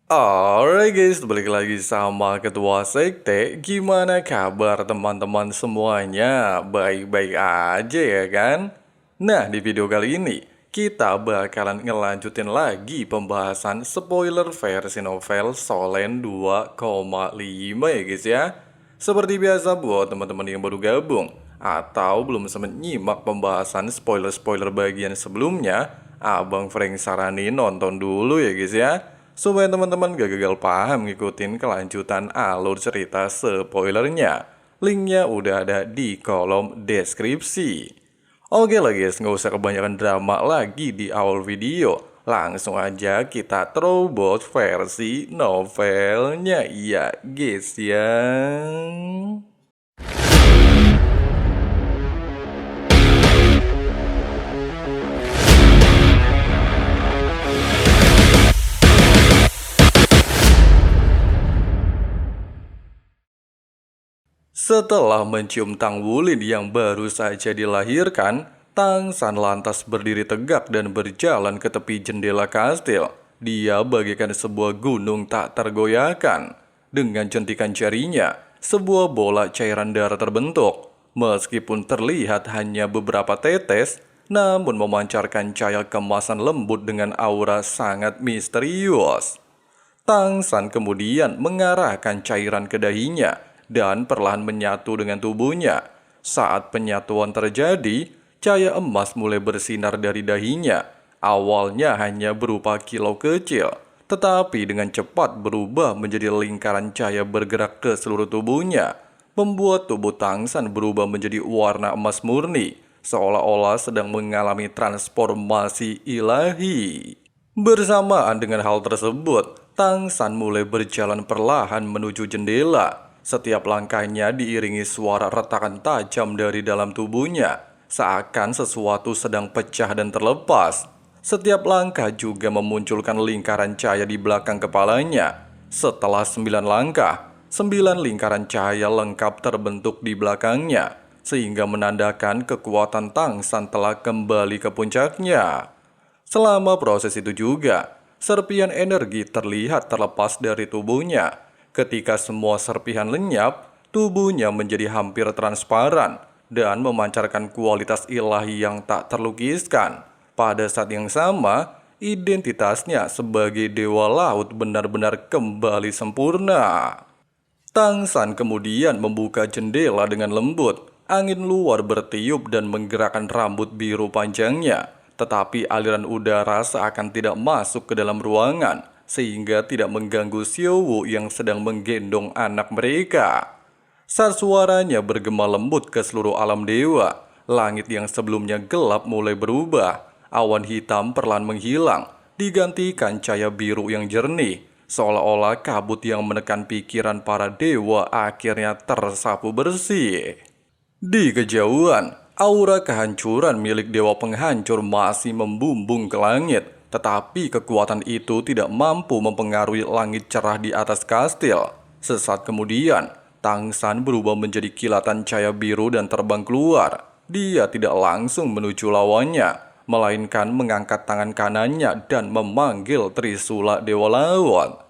Alright guys, balik lagi sama Ketua Sekte. Gimana kabar teman-teman semuanya? Baik-baik aja ya kan? Nah, di video kali ini kita bakalan ngelanjutin lagi pembahasan spoiler versi novel Solen 2,5 ya guys ya. Seperti biasa buat teman-teman yang baru gabung atau belum sempat nyimak pembahasan spoiler-spoiler bagian sebelumnya, Abang Frank saranin nonton dulu ya guys ya, supaya teman-teman gak gagal paham ngikutin kelanjutan alur cerita spoilernya. Linknya udah ada di kolom deskripsi. Oke lah guys, nggak usah kebanyakan drama lagi di awal video. Langsung aja kita terobos versi novelnya ya guys ya. Setelah mencium Tang Wulin yang baru saja dilahirkan, Tang San lantas berdiri tegak dan berjalan ke tepi jendela kastil. Dia bagaikan sebuah gunung tak tergoyahkan. Dengan jentikan jarinya, sebuah bola cairan darah terbentuk. Meskipun terlihat hanya beberapa tetes, namun memancarkan cahaya kemasan lembut dengan aura sangat misterius. Tang San kemudian mengarahkan cairan ke dahinya dan perlahan menyatu dengan tubuhnya. Saat penyatuan terjadi, cahaya emas mulai bersinar dari dahinya. Awalnya hanya berupa kilau kecil, tetapi dengan cepat berubah menjadi lingkaran cahaya bergerak ke seluruh tubuhnya, membuat tubuh Tang San berubah menjadi warna emas murni, seolah-olah sedang mengalami transformasi ilahi. Bersamaan dengan hal tersebut, Tang San mulai berjalan perlahan menuju jendela. Setiap langkahnya diiringi suara retakan tajam dari dalam tubuhnya, seakan sesuatu sedang pecah dan terlepas. Setiap langkah juga memunculkan lingkaran cahaya di belakang kepalanya. Setelah 9 langkah, 9 lingkaran cahaya lengkap terbentuk di belakangnya, sehingga menandakan kekuatan Tang San telah kembali ke puncaknya. Selama proses itu juga, serpihan energi terlihat terlepas dari tubuhnya. Ketika semua serpihan lenyap, tubuhnya menjadi hampir transparan dan memancarkan kualitas ilahi yang tak terlukiskan. Pada saat yang sama, identitasnya sebagai dewa laut benar-benar kembali sempurna. Tang San kemudian membuka jendela dengan lembut. Angin luar bertiup dan menggerakkan rambut biru panjangnya. Tetapi aliran udara seakan tidak masuk ke dalam ruangan, sehingga tidak mengganggu Xiao Wu yang sedang menggendong anak mereka. Saat suaranya bergema lembut ke seluruh alam dewa, langit yang sebelumnya gelap mulai berubah. Awan hitam perlahan menghilang, digantikan cahaya biru yang jernih. Seolah-olah kabut yang menekan pikiran para dewa akhirnya tersapu bersih. Di kejauhan, aura kehancuran milik dewa penghancur masih membumbung ke langit. Tetapi kekuatan itu tidak mampu mempengaruhi langit cerah di atas kastil. Sesaat kemudian, Tang San berubah menjadi kilatan cahaya biru dan terbang keluar. Dia tidak langsung menuju lawannya, melainkan mengangkat tangan kanannya dan memanggil Trisula Dewa Laut.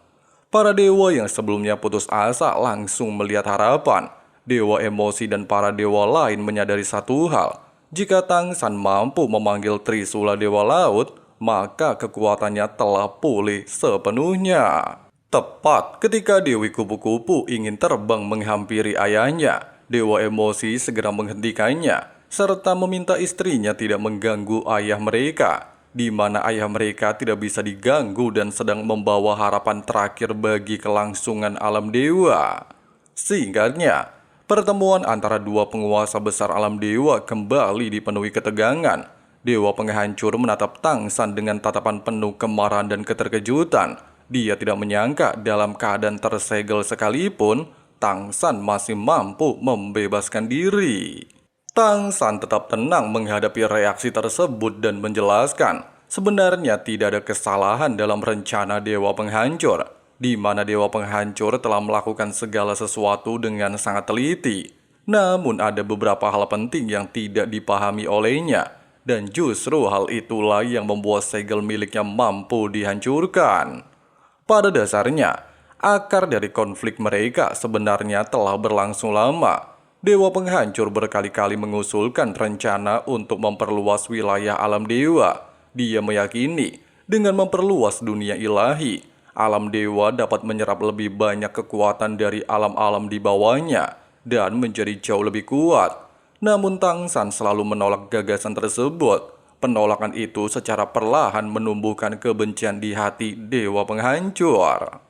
Para dewa yang sebelumnya putus asa langsung melihat harapan. Dewa emosi dan para dewa lain menyadari satu hal. Jika Tang San mampu memanggil Trisula Dewa Laut, maka kekuatannya telah pulih sepenuhnya. Tepat ketika Dewi Kupu-Kupu ingin terbang menghampiri ayahnya, Dewa Emosi segera menghentikannya, serta meminta istrinya tidak mengganggu ayah mereka, di mana ayah mereka tidak bisa diganggu dan sedang membawa harapan terakhir bagi kelangsungan alam dewa. Singkatnya, pertemuan antara dua penguasa besar alam dewa kembali dipenuhi ketegangan. Dewa penghancur menatap Tang San dengan tatapan penuh kemarahan dan keterkejutan. Dia tidak menyangka dalam keadaan tersegel sekalipun, Tang San masih mampu membebaskan diri. Tang San tetap tenang menghadapi reaksi tersebut dan menjelaskan, sebenarnya tidak ada kesalahan dalam rencana Dewa Penghancur, di mana Dewa Penghancur telah melakukan segala sesuatu dengan sangat teliti. Namun ada beberapa hal penting yang tidak dipahami olehnya. Dan justru hal itulah yang membuat segel miliknya mampu dihancurkan. Pada dasarnya, akar dari konflik mereka sebenarnya telah berlangsung lama. Dewa penghancur berkali-kali mengusulkan rencana untuk memperluas wilayah alam dewa. Dia meyakini dengan memperluas dunia ilahi, alam dewa dapat menyerap lebih banyak kekuatan dari alam-alam di bawahnya dan menjadi jauh lebih kuat. Namun Tang San selalu menolak gagasan tersebut. Penolakan itu secara perlahan menumbuhkan kebencian di hati dewa penghancur.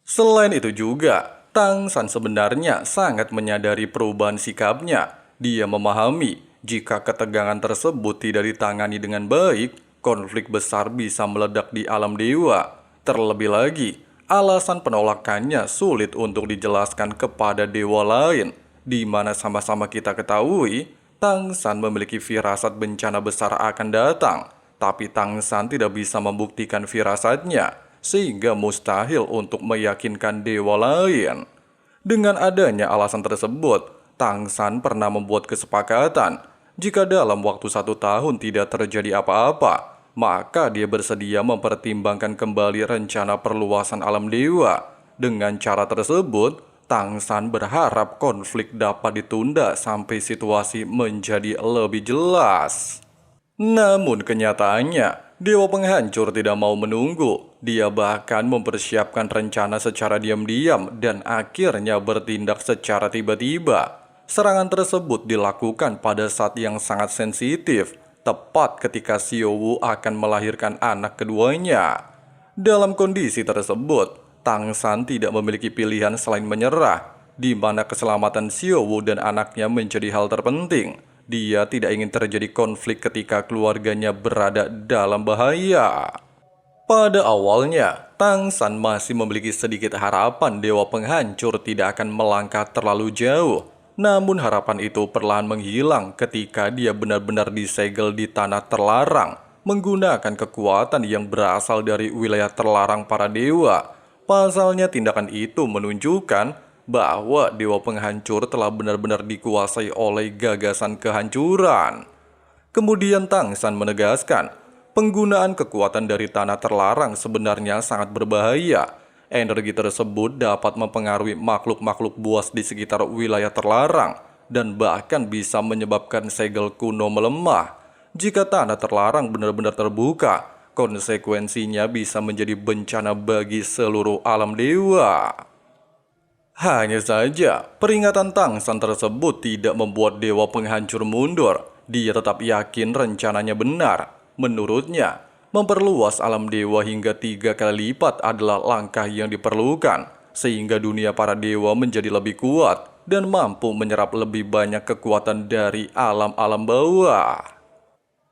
Selain itu juga, Tang San sebenarnya sangat menyadari perubahan sikapnya. Dia memahami jika ketegangan tersebut tidak ditangani dengan baik, konflik besar bisa meledak di alam dewa. Terlebih lagi, alasan penolakannya sulit untuk dijelaskan kepada dewa lain, di mana sama-sama kita ketahui Tang San memiliki firasat bencana besar akan datang, tapi Tang San tidak bisa membuktikan firasatnya, sehingga mustahil untuk meyakinkan dewa lain. Dengan adanya alasan tersebut, Tang San pernah membuat kesepakatan, jika dalam waktu 1 tahun tidak terjadi apa-apa, maka dia bersedia mempertimbangkan kembali rencana perluasan alam dewa. Dengan cara tersebut, Tang San berharap konflik dapat ditunda sampai situasi menjadi lebih jelas. Namun kenyataannya, dewa penghancur tidak mau menunggu. Dia bahkan mempersiapkan rencana secara diam-diam dan akhirnya bertindak secara tiba-tiba. Serangan tersebut dilakukan pada saat yang sangat sensitif, tepat ketika Xiao Wu akan melahirkan anak keduanya. Dalam kondisi tersebut, Tang San tidak memiliki pilihan selain menyerah, di mana keselamatan Xiao Wu dan anaknya menjadi hal terpenting. Dia tidak ingin terjadi konflik ketika keluarganya berada dalam bahaya. Pada awalnya, Tang San masih memiliki sedikit harapan dewa penghancur tidak akan melangkah terlalu jauh. Namun harapan itu perlahan menghilang ketika dia benar-benar disegel di tanah terlarang, menggunakan kekuatan yang berasal dari wilayah terlarang para dewa. Pasalnya tindakan itu menunjukkan bahwa dewa penghancur telah benar-benar dikuasai oleh gagasan kehancuran. Kemudian Tang San menegaskan, penggunaan kekuatan dari tanah terlarang sebenarnya sangat berbahaya. Energi tersebut dapat mempengaruhi makhluk-makhluk buas di sekitar wilayah terlarang dan bahkan bisa menyebabkan segel kuno melemah. Jika tanah terlarang benar-benar terbuka, konsekuensinya bisa menjadi bencana bagi seluruh alam dewa. Hanya saja, peringatan Tang San tersebut tidak membuat dewa penghancur mundur. Dia tetap yakin rencananya benar. Menurutnya, memperluas alam dewa hingga 3 kali lipat adalah langkah yang diperlukan, sehingga dunia para dewa menjadi lebih kuat dan mampu menyerap lebih banyak kekuatan dari alam-alam bawah.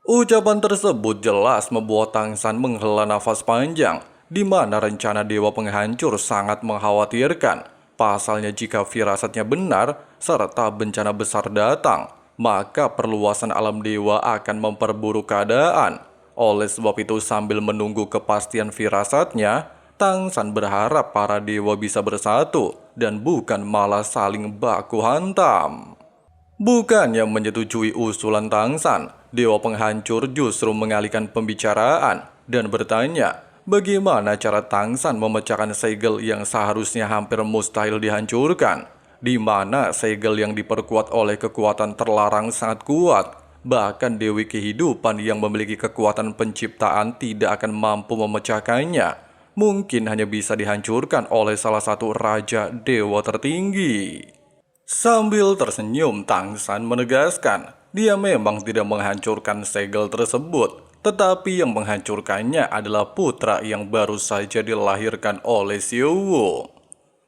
Ucapan tersebut jelas membuat Tang San menghela nafas panjang, di mana rencana dewa penghancur sangat mengkhawatirkan. Pasalnya jika firasatnya benar, serta bencana besar datang, maka perluasan alam dewa akan memperburuk keadaan. Oleh sebab itu sambil menunggu kepastian firasatnya, Tang San berharap para dewa bisa bersatu dan bukan malah saling baku hantam. Bukannya menyetujui usulan Tang San, dewa penghancur justru mengalihkan pembicaraan dan bertanya bagaimana cara Tang San memecahkan segel yang seharusnya hampir mustahil dihancurkan, di mana segel yang diperkuat oleh kekuatan terlarang sangat kuat. Bahkan Dewi Kehidupan yang memiliki kekuatan penciptaan tidak akan mampu memecahkannya. Mungkin hanya bisa dihancurkan oleh salah satu raja dewa tertinggi. Sambil tersenyum, Tang San menegaskan, dia memang tidak menghancurkan segel tersebut, tetapi yang menghancurkannya adalah putra yang baru saja dilahirkan oleh Xiao Wu.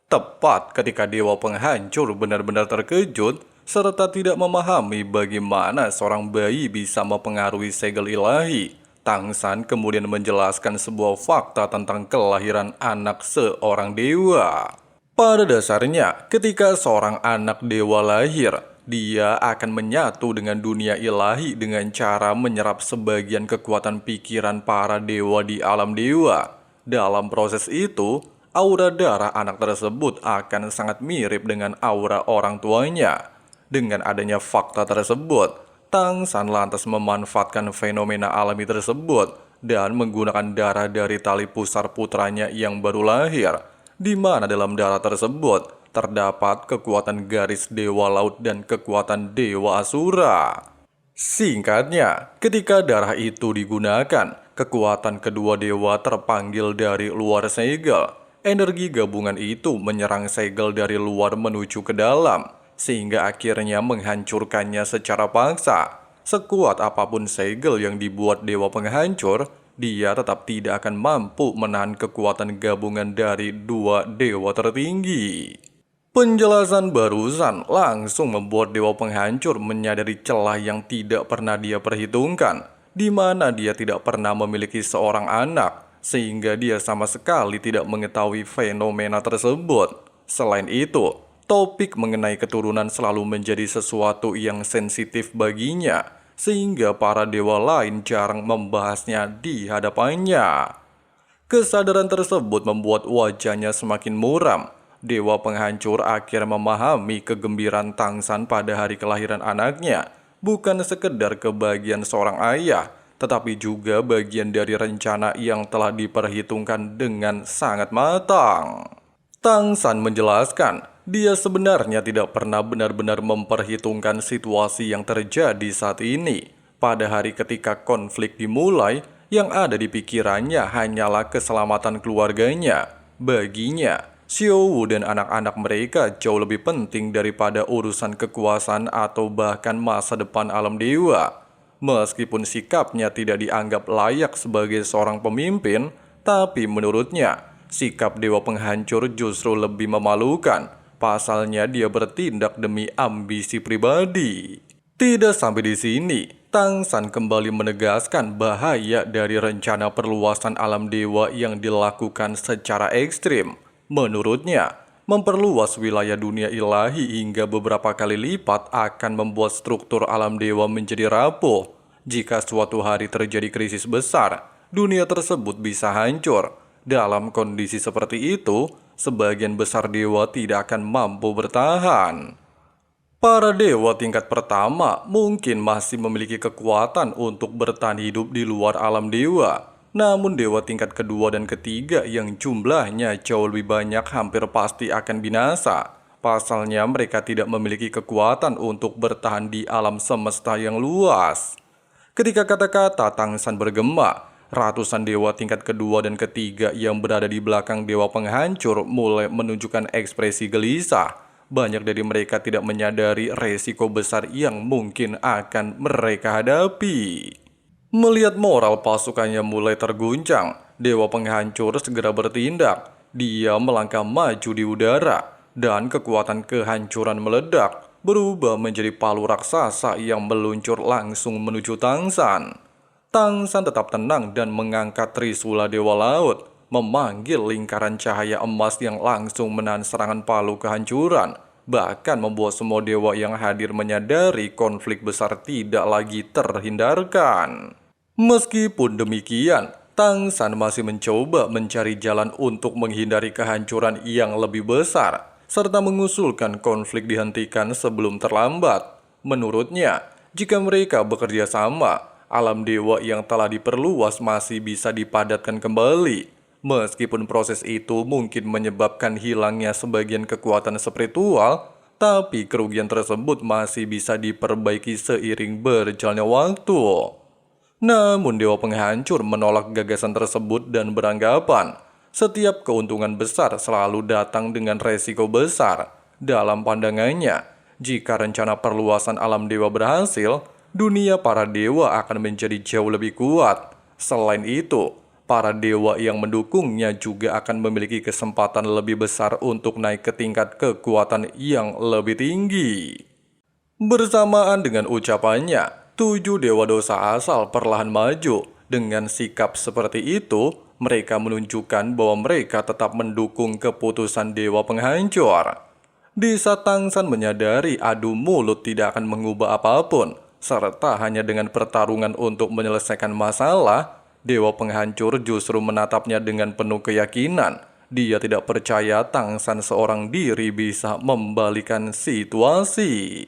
Tepat ketika dewa penghancur benar-benar terkejut, serta tidak memahami bagaimana seorang bayi bisa mempengaruhi segel ilahi, Tang San kemudian menjelaskan sebuah fakta tentang kelahiran anak seorang dewa. Pada dasarnya, ketika seorang anak dewa lahir, dia akan menyatu dengan dunia ilahi dengan cara menyerap sebagian kekuatan pikiran para dewa di alam dewa. Dalam proses itu, aura darah anak tersebut akan sangat mirip dengan aura orang tuanya. Dengan adanya fakta tersebut, Tang San lantas memanfaatkan fenomena alami tersebut dan menggunakan darah dari tali pusar putranya yang baru lahir, di mana dalam darah tersebut terdapat kekuatan garis dewa laut dan kekuatan dewa Asura. Singkatnya, ketika darah itu digunakan, kekuatan kedua dewa terpanggil dari luar segel. Energi gabungan itu menyerang segel dari luar menuju ke dalam, sehingga akhirnya menghancurkannya secara paksa. Sekuat apapun segel yang dibuat dewa penghancur, dia tetap tidak akan mampu menahan kekuatan gabungan dari dua dewa tertinggi. Penjelasan barusan langsung membuat dewa penghancur menyadari celah yang tidak pernah dia perhitungkan, di mana dia tidak pernah memiliki seorang anak, sehingga dia sama sekali tidak mengetahui fenomena tersebut. Selain itu, topik mengenai keturunan selalu menjadi sesuatu yang sensitif baginya, sehingga para dewa lain jarang membahasnya di hadapannya. Kesadaran tersebut membuat wajahnya semakin muram. Dewa penghancur akhirnya memahami kegembiraan Tangsan pada hari kelahiran anaknya, bukan sekedar kebahagiaan seorang ayah, tetapi juga bagian dari rencana yang telah diperhitungkan dengan sangat matang. Tangsan menjelaskan, dia sebenarnya tidak pernah benar-benar memperhitungkan situasi yang terjadi saat ini. Pada hari ketika konflik dimulai, yang ada di pikirannya hanyalah keselamatan keluarganya. Baginya, Xiaowu dan anak-anak mereka jauh lebih penting daripada urusan kekuasaan atau bahkan masa depan alam dewa. Meskipun sikapnya tidak dianggap layak sebagai seorang pemimpin, tapi menurutnya, sikap dewa penghancur justru lebih memalukan. Pasalnya dia bertindak demi ambisi pribadi. Tidak sampai di sini, Tangsan kembali menegaskan bahaya dari rencana perluasan alam dewa yang dilakukan secara ekstrim. Menurutnya, memperluas wilayah dunia ilahi hingga beberapa kali lipat akan membuat struktur alam dewa menjadi rapuh. Jika suatu hari terjadi krisis besar, dunia tersebut bisa hancur. Dalam kondisi seperti itu, sebagian besar dewa tidak akan mampu bertahan. Para dewa tingkat pertama mungkin masih memiliki kekuatan untuk bertahan hidup di luar alam dewa. Namun dewa tingkat kedua dan ketiga yang jumlahnya jauh lebih banyak hampir pasti akan binasa. Pasalnya mereka tidak memiliki kekuatan untuk bertahan di alam semesta yang luas. Ketika kata-kata Tangsan bergema, ratusan dewa tingkat kedua dan ketiga yang berada di belakang dewa penghancur mulai menunjukkan ekspresi gelisah. Banyak dari mereka tidak menyadari resiko besar yang mungkin akan mereka hadapi. Melihat moral pasukannya mulai terguncang, dewa penghancur segera bertindak. Dia melangkah maju di udara, dan kekuatan kehancuran meledak, berubah menjadi palu raksasa yang meluncur langsung menuju Tangsan. Tangsan tetap tenang dan mengangkat Trisula Dewa Laut, memanggil lingkaran cahaya emas yang langsung menahan serangan palu kehancuran, bahkan membuat semua dewa yang hadir menyadari konflik besar tidak lagi terhindarkan. Meskipun demikian, Tangsan masih mencoba mencari jalan untuk menghindari kehancuran yang lebih besar, serta mengusulkan konflik dihentikan sebelum terlambat. Menurutnya, jika mereka bekerja sama, alam dewa yang telah diperluas masih bisa dipadatkan kembali. Meskipun proses itu mungkin menyebabkan hilangnya sebagian kekuatan spiritual, tapi kerugian tersebut masih bisa diperbaiki seiring berjalannya waktu. Namun dewa penghancur menolak gagasan tersebut dan beranggapan setiap keuntungan besar selalu datang dengan resiko besar. Dalam pandangannya, jika rencana perluasan alam dewa berhasil, dunia para dewa akan menjadi jauh lebih kuat. Selain itu, para dewa yang mendukungnya juga akan memiliki kesempatan lebih besar untuk naik ke tingkat kekuatan yang lebih tinggi. Bersamaan dengan ucapannya, 7 dewa dosa asal perlahan maju. Dengan sikap seperti itu, mereka menunjukkan bahwa mereka tetap mendukung keputusan dewa penghancur. Di saat Tangsan menyadari adu mulut tidak akan mengubah apapun, serta hanya dengan pertarungan untuk menyelesaikan masalah, dewa penghancur justru menatapnya dengan penuh keyakinan. Dia tidak percaya Tangsan seorang diri bisa membalikan situasi.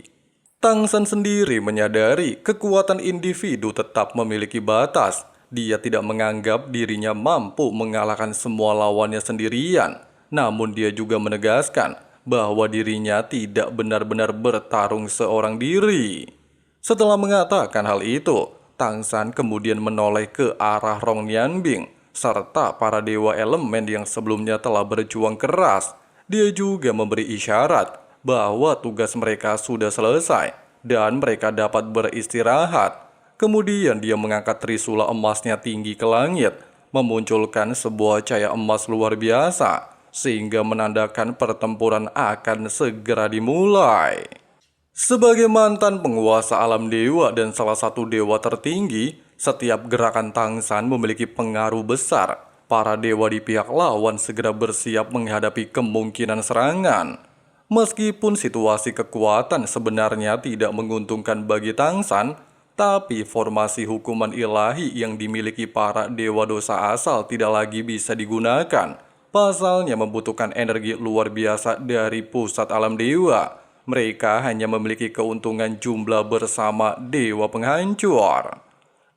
Tangsan sendiri menyadari kekuatan individu tetap memiliki batas. dia tidak menganggap dirinya mampu mengalahkan semua lawannya sendirian. Namun dia juga menegaskan bahwa dirinya tidak benar-benar bertarung seorang diri. Setelah mengatakan hal itu, Tang San kemudian menoleh ke arah Rong Nianbing serta para dewa elemen yang sebelumnya telah berjuang keras. Dia juga memberi isyarat bahwa tugas mereka sudah selesai dan mereka dapat beristirahat. Kemudian dia mengangkat trisula emasnya tinggi ke langit, memunculkan sebuah cahaya emas luar biasa, sehingga menandakan pertempuran akan segera dimulai. Sebagai mantan penguasa alam dewa dan salah satu dewa tertinggi, setiap gerakan Tang San memiliki pengaruh besar. Para dewa di pihak lawan segera bersiap menghadapi kemungkinan serangan. Meskipun situasi kekuatan sebenarnya tidak menguntungkan bagi Tang San, tapi formasi hukuman ilahi yang dimiliki para dewa dosa asal tidak lagi bisa digunakan. Pasalnya membutuhkan energi luar biasa dari pusat alam dewa. Mereka hanya memiliki keuntungan jumlah bersama dewa penghancur.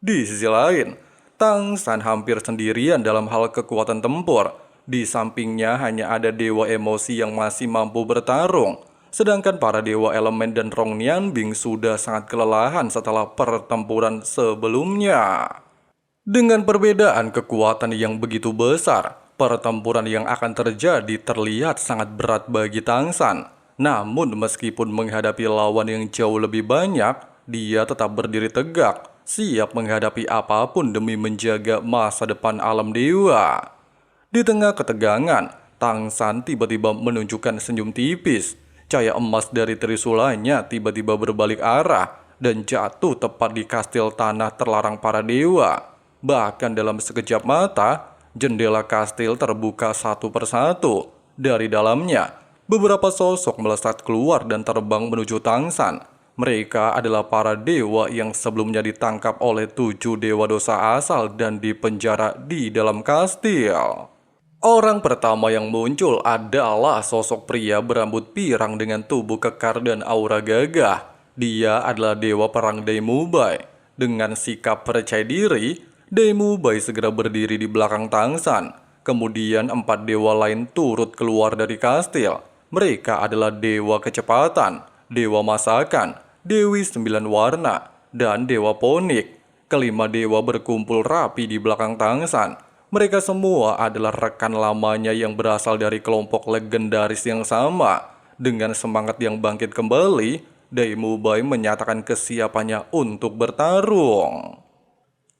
Di sisi lain, Tang San hampir sendirian dalam hal kekuatan tempur. Di sampingnya hanya ada dewa emosi yang masih mampu bertarung. Sedangkan para dewa elemen dan Rong Nianbing sudah sangat kelelahan setelah pertempuran sebelumnya. Dengan perbedaan kekuatan yang begitu besar, pertempuran yang akan terjadi terlihat sangat berat bagi Tang San. Namun meskipun menghadapi lawan yang jauh lebih banyak, dia tetap berdiri tegak, siap menghadapi apapun demi menjaga masa depan alam dewa. Di tengah ketegangan, Tang San tiba-tiba menunjukkan senyum tipis. Cahaya emas dari trisulanya tiba-tiba berbalik arah dan jatuh tepat di kastil tanah terlarang para dewa. Bahkan dalam sekejap mata, jendela kastil terbuka satu persatu. Dari dalamnya, beberapa sosok melesat keluar dan terbang menuju Tang San. Mereka adalah para dewa yang sebelumnya ditangkap oleh 7 dewa dosa asal dan dipenjara di dalam kastil. Orang pertama yang muncul adalah sosok pria berambut pirang dengan tubuh kekar dan aura gagah. Dia adalah dewa perang Daimubai. Dengan sikap percaya diri, Daimubai segera berdiri di belakang Tang San. Kemudian 4 dewa lain turut keluar dari kastil. Mereka adalah dewa kecepatan, dewa masakan, dewi 9 warna, dan dewa ponik. Kelima dewa berkumpul rapi di belakang Tang San. Mereka semua adalah rekan lamanya yang berasal dari kelompok legendaris yang sama. Dengan semangat yang bangkit kembali, Daimubai menyatakan kesiapannya untuk bertarung.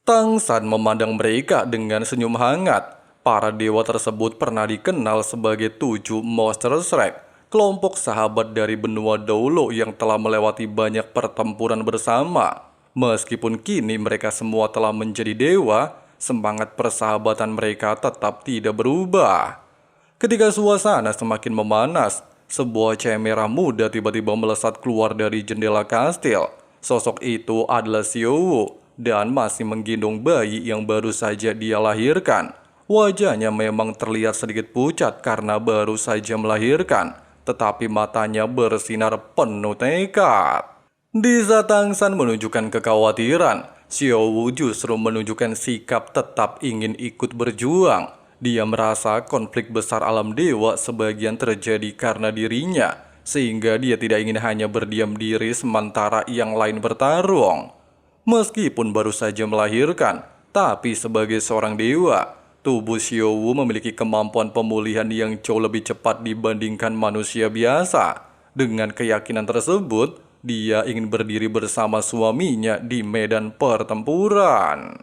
Tang San memandang mereka dengan senyum hangat. Para dewa tersebut pernah dikenal sebagai 7 Monster Shrek, kelompok sahabat dari benua Doulo yang telah melewati banyak pertempuran bersama. Meskipun kini mereka semua telah menjadi dewa, semangat persahabatan mereka tetap tidak berubah. Ketika suasana semakin memanas, sebuah cahaya merah muda tiba-tiba melesat keluar dari jendela kastil. Sosok itu adalah Xiao Wu dan masih menggendong bayi yang baru saja dia lahirkan. Wajahnya memang terlihat sedikit pucat karena baru saja melahirkan, tetapi matanya bersinar penuh tekad. Di saat Tang San menunjukkan kekhawatiran, Xiao Wu justru menunjukkan sikap tetap ingin ikut berjuang. Dia merasa konflik besar alam dewa sebagian terjadi karena dirinya, sehingga dia tidak ingin hanya berdiam diri sementara yang lain bertarung. Meskipun baru saja melahirkan, tapi sebagai seorang dewa, tubuh Xiao Wu memiliki kemampuan pemulihan yang jauh lebih cepat dibandingkan manusia biasa. Dengan keyakinan tersebut, dia ingin berdiri bersama suaminya di medan pertempuran.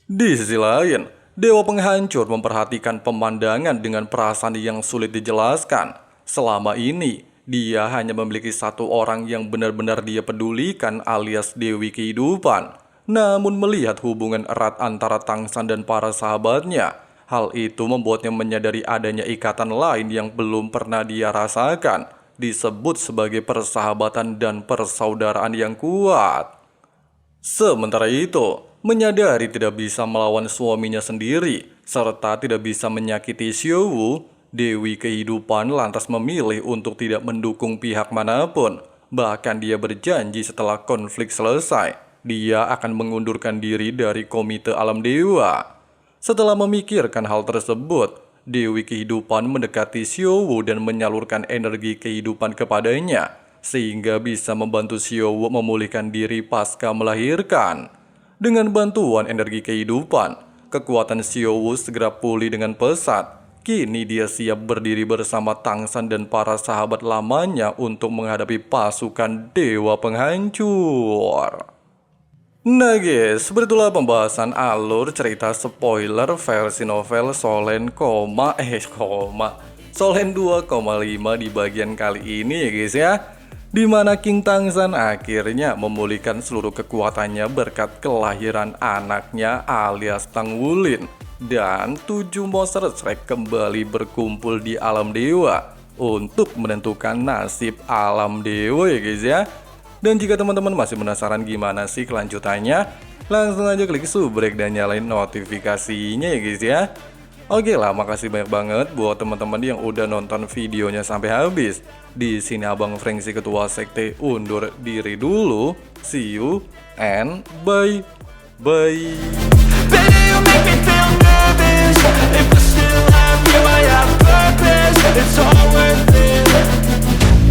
Di sisi lain, dewa penghancur memperhatikan pemandangan dengan perasaan yang sulit dijelaskan. Selama ini, dia hanya memiliki satu orang yang benar-benar dia pedulikan alias Dewi Kehidupan. Namun melihat hubungan erat antara Tang San dan para sahabatnya, hal itu membuatnya menyadari adanya ikatan lain yang belum pernah dia rasakan, disebut sebagai persahabatan dan persaudaraan yang kuat. Sementara itu, menyadari tidak bisa melawan suaminya sendiri, serta tidak bisa menyakiti Xiao Wu, Dewi Kehidupan lantas memilih untuk tidak mendukung pihak manapun. Bahkan dia berjanji setelah konflik selesai, dia akan mengundurkan diri dari Komite Alam Dewa. Setelah memikirkan hal tersebut, Dewi Kehidupan mendekati Xiaowu dan menyalurkan energi kehidupan kepadanya, sehingga bisa membantu Xiaowu memulihkan diri pasca melahirkan. Dengan bantuan energi kehidupan, kekuatan Xiaowu segera pulih dengan pesat. Kini dia siap berdiri bersama Tangsan dan para sahabat lamanya untuk menghadapi pasukan Dewa Penghancur. Nah guys, begitulah pembahasan alur cerita spoiler versi novel Solen Solen 2,5 di bagian kali ini ya guys ya. Dimana King Tangsan akhirnya memulihkan seluruh kekuatannya berkat kelahiran anaknya alias Tang Wulin. Dan 7 monster Shrek kembali berkumpul di alam dewa untuk menentukan nasib alam dewa ya guys ya. Dan jika teman-teman masih penasaran gimana sih kelanjutannya, langsung aja klik subrek dan nyalain notifikasinya ya guys ya. Oke lah, makasih banyak banget buat teman-teman yang udah nonton videonya sampai habis. Di sini Abang Frengsi Ketua Sekte undur diri dulu. See you and bye. Bye. Baby, you make me feel nervous. If I still have you, I have purpose. It's all worth it.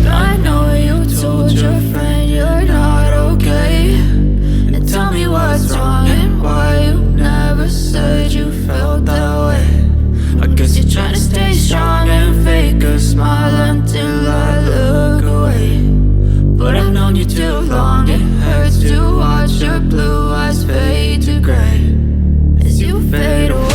I know you told your friend you're not okay, and tell me what's wrong and why you never said you felt that way. I guess you're trying to stay strong and fake a smile until I look away. But I've known you too long, it hurts to watch your blue eyes fade to gray as you fade away.